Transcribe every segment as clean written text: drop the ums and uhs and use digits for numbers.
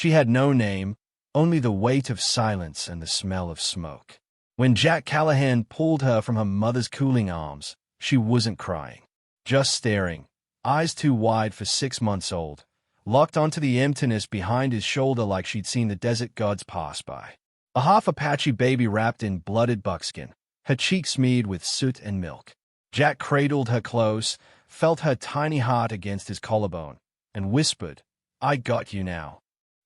She had no name, only the weight of silence and the smell of smoke. When Jack Callahan pulled her from her mother's cooling arms, she wasn't crying, just staring, eyes too wide for 6 months old, locked onto the emptiness behind his shoulder like she'd seen the desert gods pass by. A half Apache baby wrapped in blooded buckskin, her cheeks smeared with soot and milk. Jack cradled her close, felt her tiny heart against his collarbone, and whispered, "I got you now."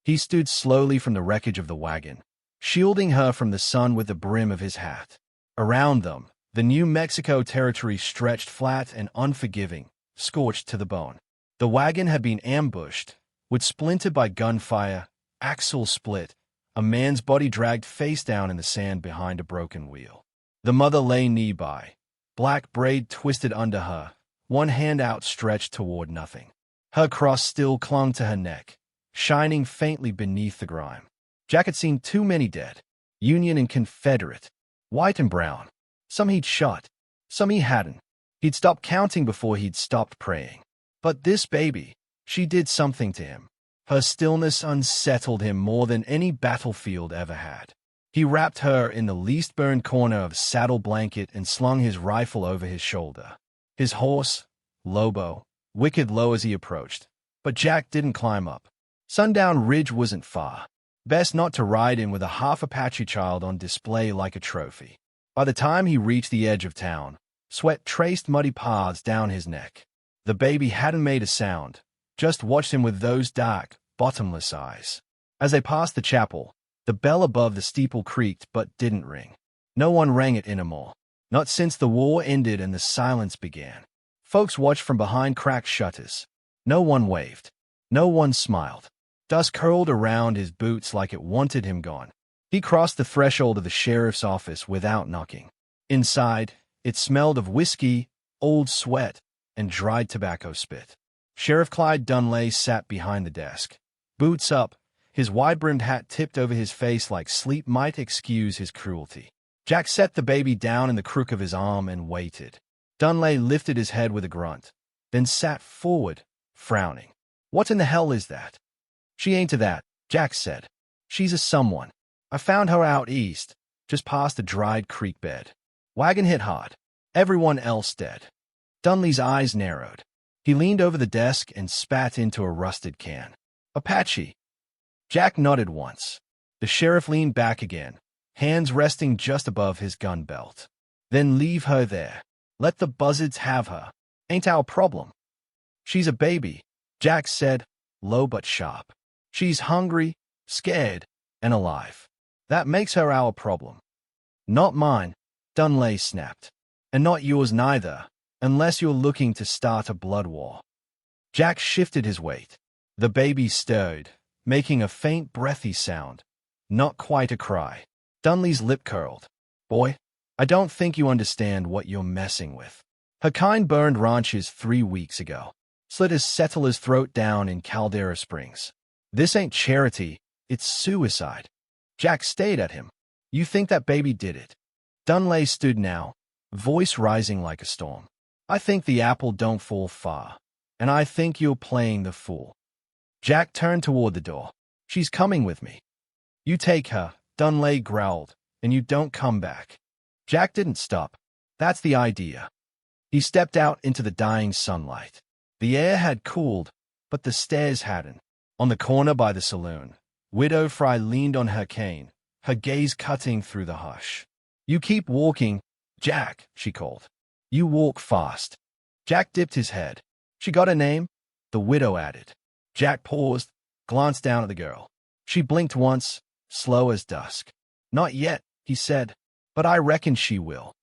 He stood slowly from the wreckage of the wagon, shielding her from the sun with the brim of his hat. Around them, the New Mexico territory stretched flat and unforgiving, scorched to the bone. The wagon had been ambushed, wood splintered by gunfire, axles split, a man's body dragged face down in the sand behind a broken wheel. The mother lay knee-high, black braid twisted under her, one hand outstretched toward nothing. Her cross still clung to her neck, shining faintly beneath the grime. Jack had seen too many dead, Union and Confederate, white and brown. Some he'd shot, some he hadn't. He'd stopped counting before he'd stopped praying. But this baby, she did something to him. Her stillness unsettled him more than any battlefield ever had. He wrapped her in the least burned corner of a saddle blanket and slung his rifle over his shoulder. His horse, Lobo, wicked low as he approached. But Jack didn't climb up. Sundown Ridge wasn't far. Best not to ride in with a half Apache child on display like a trophy. By the time he reached the edge of town, sweat traced muddy paths down his neck. The baby hadn't made a sound, just watched him with those dark, bottomless eyes. As they passed the chapel, the bell above the steeple creaked but didn't ring. No one rang it anymore, not since the war ended and the silence began. Folks watched from behind cracked shutters. No one waved. No one smiled. Dust curled around his boots like it wanted him gone. He crossed the threshold of the sheriff's office without knocking. Inside, it smelled of whiskey, old sweat, and dried tobacco spit. Sheriff Clyde Dunlay sat behind the desk, boots up, his wide-brimmed hat tipped over his face like sleep might excuse his cruelty. Jack set the baby down in the crook of his arm and waited. Dunlay lifted his head with a grunt, then sat forward, frowning. "What in the hell is that?" "She ain't to that," Jack said. "She's a someone. I found her out east, just past a dried creek bed. Wagon hit hard. Everyone else dead." Dunley's eyes narrowed. He leaned over the desk and spat into a rusted can. "Apache." Jack nodded once. The sheriff leaned back again, hands resting just above his gun belt. "Then leave her there. Let the buzzards have her. Ain't our problem." "She's a baby," Jack said, low but sharp. "She's hungry, scared, and alive. That makes her our problem." "Not mine," Dunlay snapped. "And not yours neither, unless you're looking to start a blood war." Jack shifted his weight. The baby stirred, making a faint breathy sound. Not quite a cry. Dunley's lip curled. "Boy, I don't think you understand what you're messing with. Her kind burned ranches 3 weeks ago. Slit his settler's throat down in Caldera Springs. This ain't charity, it's suicide." Jack stayed at him. "You think that baby did it?" Dunlay stood now, voice rising like a storm. "I think the apple don't fall far, and I think you're playing the fool." Jack turned toward the door. "She's coming with me." "You take her," Dunlay growled, "and you don't come back." Jack didn't stop. "That's the idea." He stepped out into the dying sunlight. The air had cooled, but the stairs hadn't. On the corner by the saloon, Widow Fry leaned on her cane, her gaze cutting through the hush. "You keep walking, Jack," she called. "You walk fast." Jack dipped his head. "She got a name?" the widow added. Jack paused, glanced down at the girl. She blinked once, slow as dusk. "Not yet," he said, "but I reckon she will."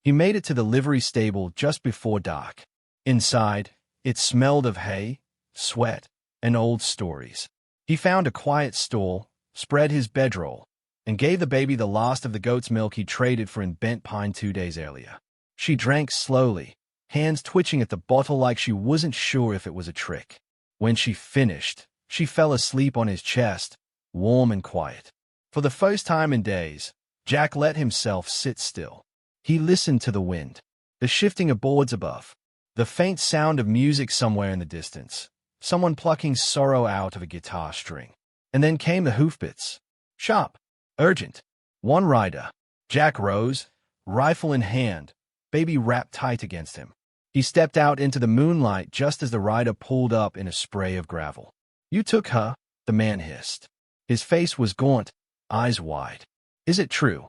He made it to the livery stable just before dark. Inside, it smelled of hay, sweat, and old stories. He found a quiet stall, spread his bedroll, and gave the baby the last of the goat's milk he traded for in Bent Pine 2 days earlier. She drank slowly, hands twitching at the bottle like she wasn't sure if it was a trick. When she finished, she fell asleep on his chest, warm and quiet. For the first time in days, Jack let himself sit still. He listened to the wind, the shifting of boards above, the faint sound of music somewhere in the distance, someone plucking sorrow out of a guitar string. And then came the hoofbeats. Sharp. Urgent. One rider. Jack rose, rifle in hand, baby wrapped tight against him. He stepped out into the moonlight just as the rider pulled up in a spray of gravel. You took her, the man hissed. His face was gaunt, eyes wide. Is it true?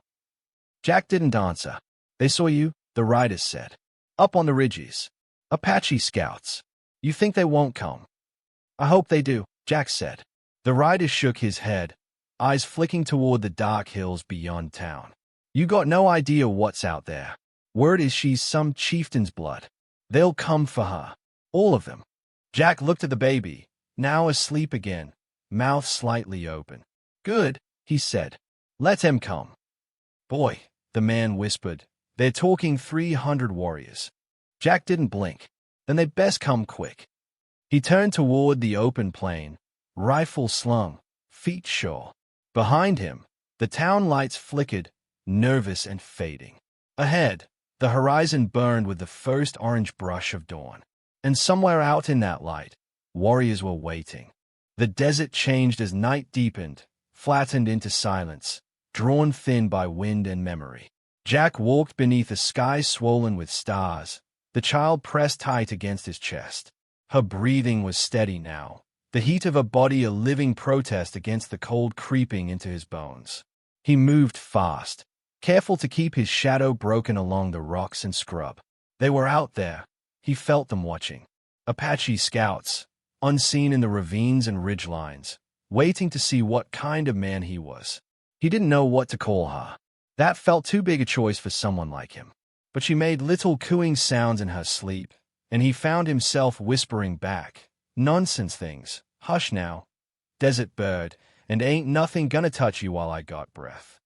Jack didn't answer. They saw you, the riders said. Up on the ridges. Apache scouts. You think they won't come? I hope they do, Jack said. The rider shook his head, eyes flicking toward the dark hills beyond town. You got no idea what's out there. Word is she's some chieftain's blood. They'll come for her. All of them. Jack looked at the baby, now asleep again, mouth slightly open. Good, he said. Let him come. Boy, the man whispered. They're talking 300 warriors. Jack didn't blink. Then they'd best come quick. He turned toward the open plain, rifle slung, feet sure. Behind him, the town lights flickered, nervous and fading. Ahead, the horizon burned with the first orange brush of dawn. And somewhere out in that light, warriors were waiting. The desert changed as night deepened, flattened into silence, drawn thin by wind and memory. Jack walked beneath a sky swollen with stars, the child pressed tight against his chest. Her breathing was steady now, the heat of her body a living protest against the cold creeping into his bones. He moved fast, careful to keep his shadow broken along the rocks and scrub. They were out there. He felt them watching. Apache scouts, unseen in the ravines and ridgelines, waiting to see what kind of man he was. He didn't know what to call her. That felt too big a choice for someone like him. But she made little cooing sounds in her sleep, and he found himself whispering back, nonsense things, hush now, desert bird, and ain't nothing gonna touch you while I got breath.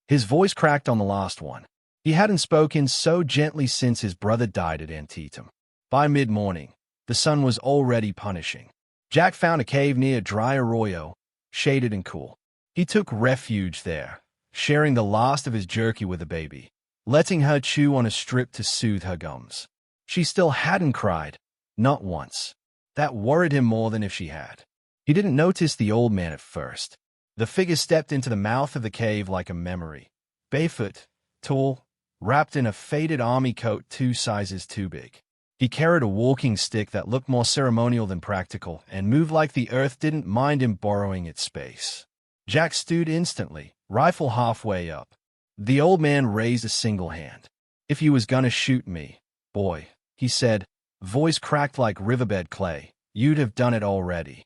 His voice cracked on the last one. He hadn't spoken so gently since his brother died at Antietam. By mid-morning, the sun was already punishing. Jack found a cave near a dry arroyo, shaded and cool. He took refuge there, sharing the last of his jerky with the baby, letting her chew on a strip to soothe her gums. She still hadn't cried, not once. That worried him more than if she had. He didn't notice the old man at first. The figure stepped into the mouth of the cave like a memory, barefoot, tall, wrapped in a faded army coat 2 sizes too big. He carried a walking stick that looked more ceremonial than practical and moved like the earth didn't mind him borrowing its space. Jack stood instantly, rifle halfway up. The old man raised a single hand. If you was gonna shoot me, boy, he said, voice cracked like riverbed clay, you'd have done it already.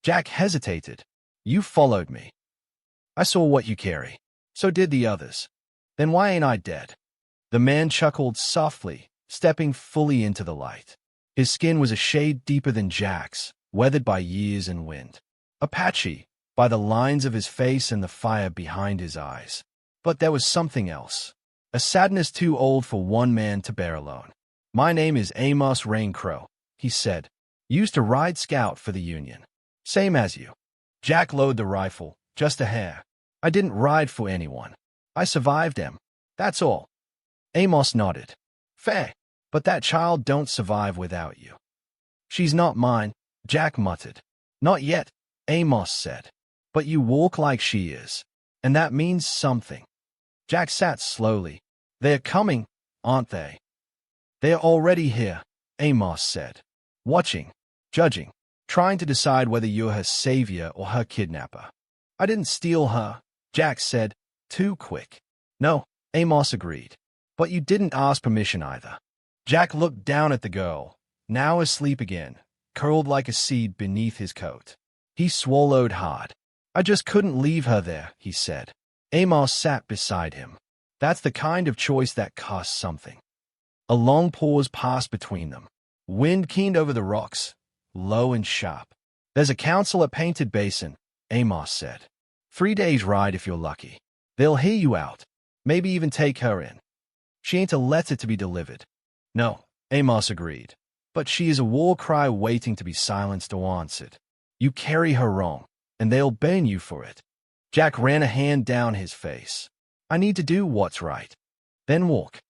Jack hesitated. You followed me. I saw what you carry. So did the others. Then why ain't I dead? The man chuckled softly, stepping fully into the light. His skin was a shade deeper than Jack's, weathered by years and wind. Apache, by the lines of his face and the fire behind his eyes. But there was something else. A sadness too old for one man to bear alone. My name is Amos Raincrow, he said. Used to ride scout for the Union. Same as you. Jack lowered the rifle, just a hair. I didn't ride for anyone. I survived them. That's all. Amos nodded. Fair. But that child don't survive without you. She's not mine, Jack muttered. Not yet, Amos said. But you walk like she is. And that means something. Jack sat slowly. They're coming, aren't they? They're already here, Amos said. Watching, judging, trying to decide whether you're her savior or her kidnapper. I didn't steal her, Jack said, too quick. No, Amos agreed. But you didn't ask permission either. Jack looked down at the girl, now asleep again, curled like a seed beneath his coat. He swallowed hard. I just couldn't leave her there, he said. Amos sat beside him. That's the kind of choice that costs something. A long pause passed between them. Wind keened over the rocks, low and sharp. There's a council at Painted Basin, Amos said. 3 days' ride if you're lucky. They'll hear you out, maybe even take her in. She ain't a letter to be delivered. No, Amos agreed. But she is a war cry waiting to be silenced or answered. You carry her wrong, and they'll ban you for it. Jack ran a hand down his face. I need to do what's right. Then walk.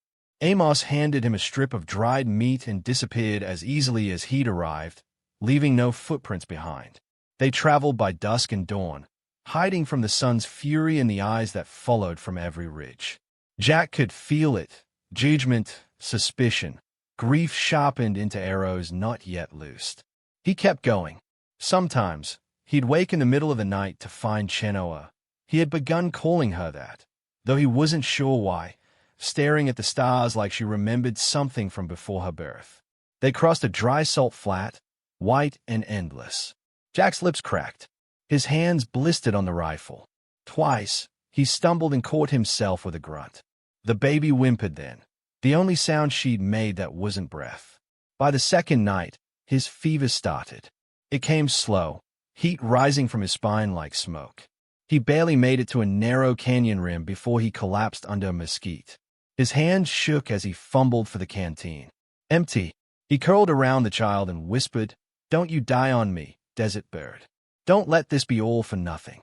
Amos handed him a strip of dried meat and disappeared as easily as he'd arrived, leaving no footprints behind. They traveled by dusk and dawn, hiding from the sun's fury in the eyes that followed from every ridge. Jack could feel it, judgment, suspicion, grief sharpened into arrows not yet loosed. He kept going. Sometimes, he'd wake in the middle of the night to find Chenoa. He had begun calling her that, though he wasn't sure why, staring at the stars like she remembered something from before her birth. They crossed a dry salt flat, white and endless. Jack's lips cracked. His hands blistered on the rifle. Twice, he stumbled and caught himself with a grunt. The baby whimpered then, the only sound she'd made that wasn't breath. By the second night, his fever started. It came slow, heat rising from his spine like smoke. He barely made it to a narrow canyon rim before he collapsed under a mesquite. His hands shook as he fumbled for the canteen. Empty. He curled around the child and whispered, "Don't you die on me, desert bird. Don't let this be all for nothing."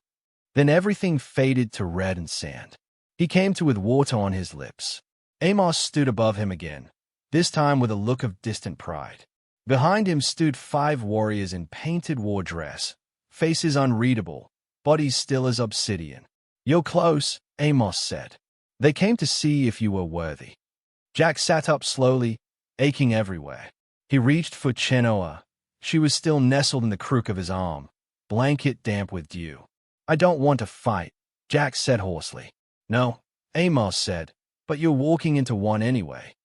Then everything faded to red and sand. He came to with water on his lips. Amos stood above him again, this time with a look of distant pride. Behind him stood 5 warriors in painted war dress, faces unreadable, bodies still as obsidian. "You're close," Amos said. "They came to see if you were worthy." Jack sat up slowly, aching everywhere. He reached for Chenoa. She was still nestled in the crook of his arm, blanket damp with dew. "I don't want to fight," Jack said hoarsely. "No," Amos said, "but you're walking into one anyway."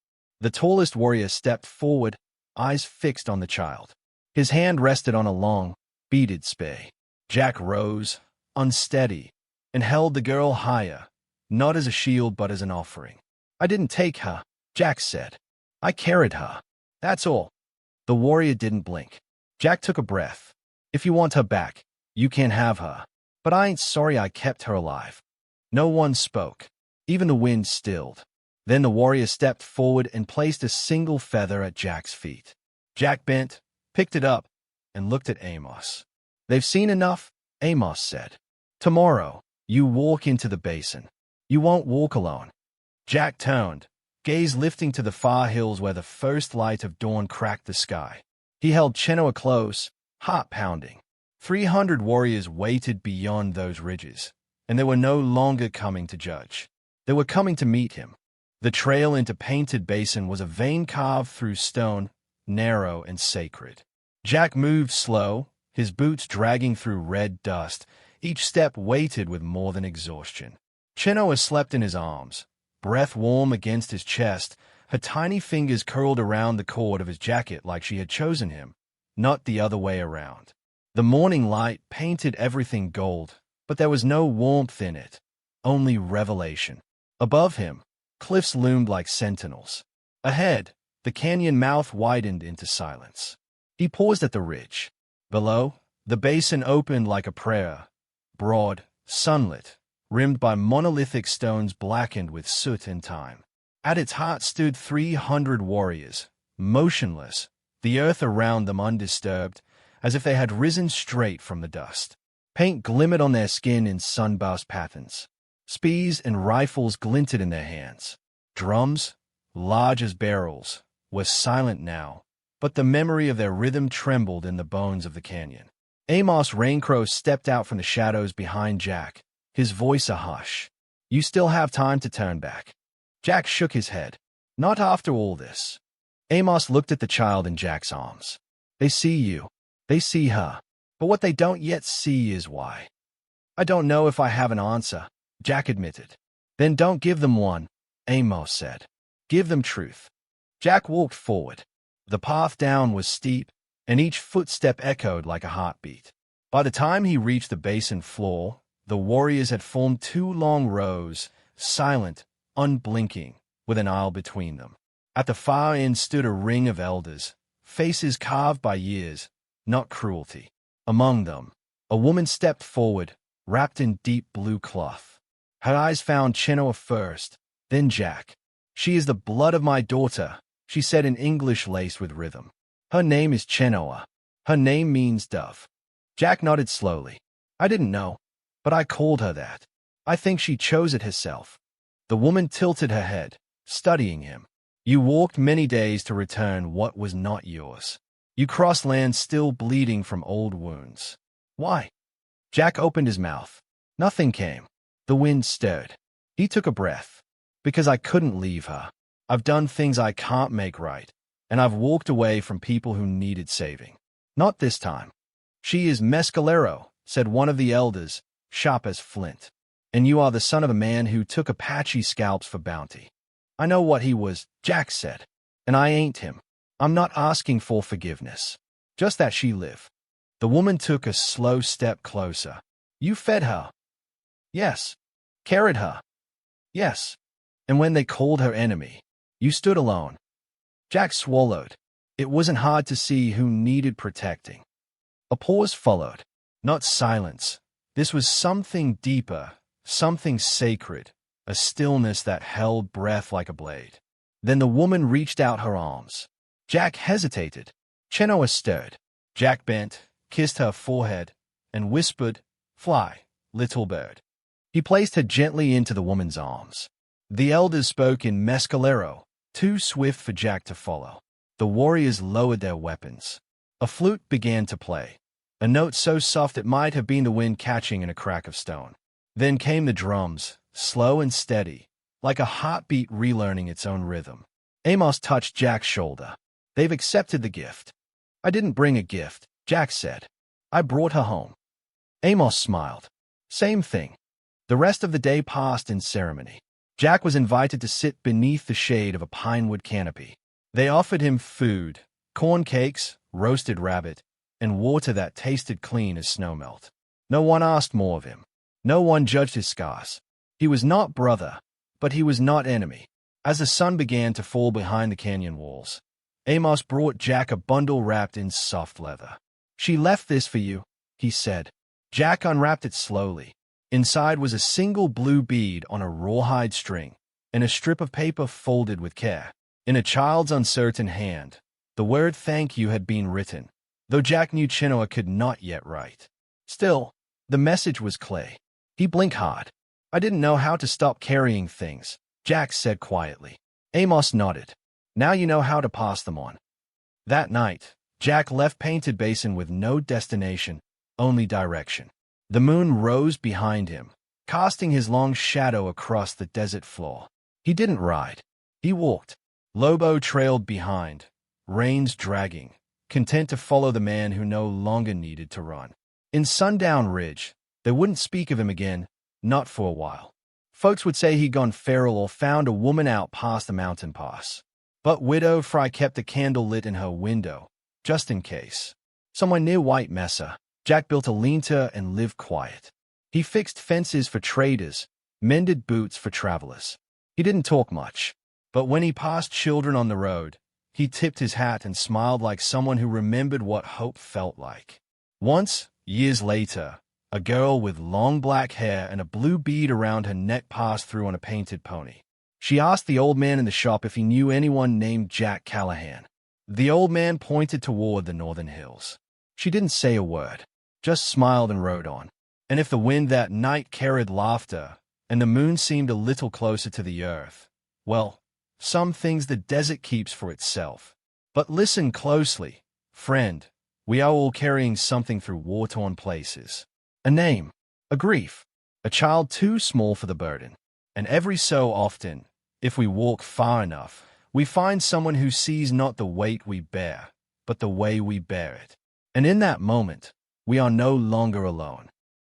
The tallest warrior stepped forward, eyes fixed on the child. His hand rested on a long, beaded spear. Jack rose, unsteady, and held the girl higher, not as a shield but as an offering. "I didn't take her," Jack said. "I carried her. That's all." The warrior didn't blink. Jack took a breath. "If you want her back, you can have her. But I ain't sorry I kept her alive." No one spoke. Even the wind stilled. Then the warrior stepped forward and placed a single feather at Jack's feet. Jack bent, picked it up, and looked at Amos. "They've seen enough," Amos said. "Tomorrow, you walk into the basin. You won't walk alone." Jack turned, gaze lifting to the far hills where the first light of dawn cracked the sky. He held Chenoa close, heart pounding. 300 warriors waited beyond those ridges, and they were no longer coming to judge. They were coming to meet him. The trail into Painted Basin was a vein carved through stone, narrow and sacred. Jack moved slow, his boots dragging through red dust, each step weighted with more than exhaustion. Chenoa slept in his arms, breath warm against his chest, her tiny fingers curled around the cord of his jacket like she had chosen him, not the other way around. The morning light painted everything gold, but there was no warmth in it, only revelation. Above him, cliffs loomed like sentinels. Ahead, the canyon mouth widened into silence. He paused at the ridge. Below, the basin opened like a prayer, broad, sunlit, rimmed by monolithic stones blackened with soot and time. At its heart stood 300 warriors, motionless, the earth around them undisturbed, as if they had risen straight from the dust. Paint glimmered on their skin in sunburst patterns. Spears and rifles glinted in their hands. Drums, large as barrels, were silent now, but the memory of their rhythm trembled in the bones of the canyon. Amos Raincrow stepped out from the shadows behind Jack, his voice a hush. "You still have time to turn back." Jack shook his head. "Not after all this." Amos looked at the child in Jack's arms. "They see you. They see her. But what they don't yet see is why." "I don't know if I have an answer," Jack admitted. "Then don't give them one," Amos said. "Give them truth." Jack walked forward. The path down was steep, and each footstep echoed like a heartbeat. By the time he reached the basin floor, the warriors had formed 2 long rows, silent, unblinking, with an aisle between them. At the far end stood a ring of elders, faces carved by years, not cruelty. Among them, a woman stepped forward, wrapped in deep blue cloth. Her eyes found Chenoa first, then Jack. "She is the blood of my daughter," she said in English laced with rhythm. "Her name is Chenoa. Her name means dove." Jack nodded slowly. "I didn't know, but I called her that. I think she chose it herself." The woman tilted her head, studying him. "You walked many days to return what was not yours. You crossed land still bleeding from old wounds. Why?" Jack opened his mouth, Nothing came. The wind stirred. He took a breath. Because I couldn't leave her. I've done things I can't make right, and I've walked away from people who needed saving. Not this time. She is Mescalero, said one of the elders, sharp as flint. And you are the son of a man who took Apache scalps for bounty. I know what he was, Jack said. And I ain't him. I'm not asking for forgiveness. Just that she live. The woman took a slow step closer. You fed her. Yes. Carried her. Yes. And when they called her enemy, you stood alone. Jack swallowed. It wasn't hard to see who needed protecting. A pause followed. Not silence. This was something deeper, something sacred, a stillness that held breath like a blade. Then the woman reached out her arms. Jack hesitated. Chenoa stirred. Jack bent, kissed her forehead, and whispered, "Fly, little bird." He placed her gently into the woman's arms. The elders spoke in Mescalero, too swift for Jack to follow. The warriors lowered their weapons. A flute began to play, a note so soft it might have been the wind catching in a crack of stone. Then came the drums, slow and steady, like a heartbeat relearning its own rhythm. Amos touched Jack's shoulder. They've accepted the gift. I didn't bring a gift, Jack said. I brought her home. Amos smiled. Same thing. The rest of the day passed in ceremony. Jack was invited to sit beneath the shade of a pinewood canopy. They offered him food, corn cakes, roasted rabbit, and water that tasted clean as snowmelt. No one asked more of him. No one judged his scars. He was not brother, but he was not enemy. As the sun began to fall behind the canyon walls, Amos brought Jack a bundle wrapped in soft leather. She left this for you, he said. Jack unwrapped it slowly. Inside was a single blue bead on a rawhide string, and a strip of paper folded with care. In a child's uncertain hand, the word thank you had been written, though Jack knew Chenoa could not yet write. Still, the message was clear. He blinked hard. I didn't know how to stop carrying things, Jack said quietly. Amos nodded. Now you know how to pass them on. That night, Jack left Painted Basin with no destination, only direction. The moon rose behind him, casting his long shadow across the desert floor. He didn't ride. He walked. Lobo trailed behind, reins dragging, content to follow the man who no longer needed to run. In Sundown Ridge, they wouldn't speak of him again, not for a while. Folks would say he'd gone feral or found a woman out past the mountain pass. But Widow Fry kept a candle lit in her window, just in case. Somewhere near White Mesa, Jack built a lean-to and lived quiet. He fixed fences for traders, mended boots for travelers. He didn't talk much, but when he passed children on the road, he tipped his hat and smiled like someone who remembered what hope felt like. Once, years later, a girl with long black hair and a blue bead around her neck passed through on a painted pony. She asked the old man in the shop if he knew anyone named Jack Callahan. The old man pointed toward the northern hills. She didn't say a word, just smiled and rode on. And if the wind that night carried laughter, and the moon seemed a little closer to the earth, well, some things the desert keeps for itself. But listen closely, friend, we are all carrying something through war-torn places. A name, a grief, a child too small for the burden. And every so often, if we walk far enough, we find someone who sees not the weight we bear, but the way we bear it. And in that moment, we are no longer alone.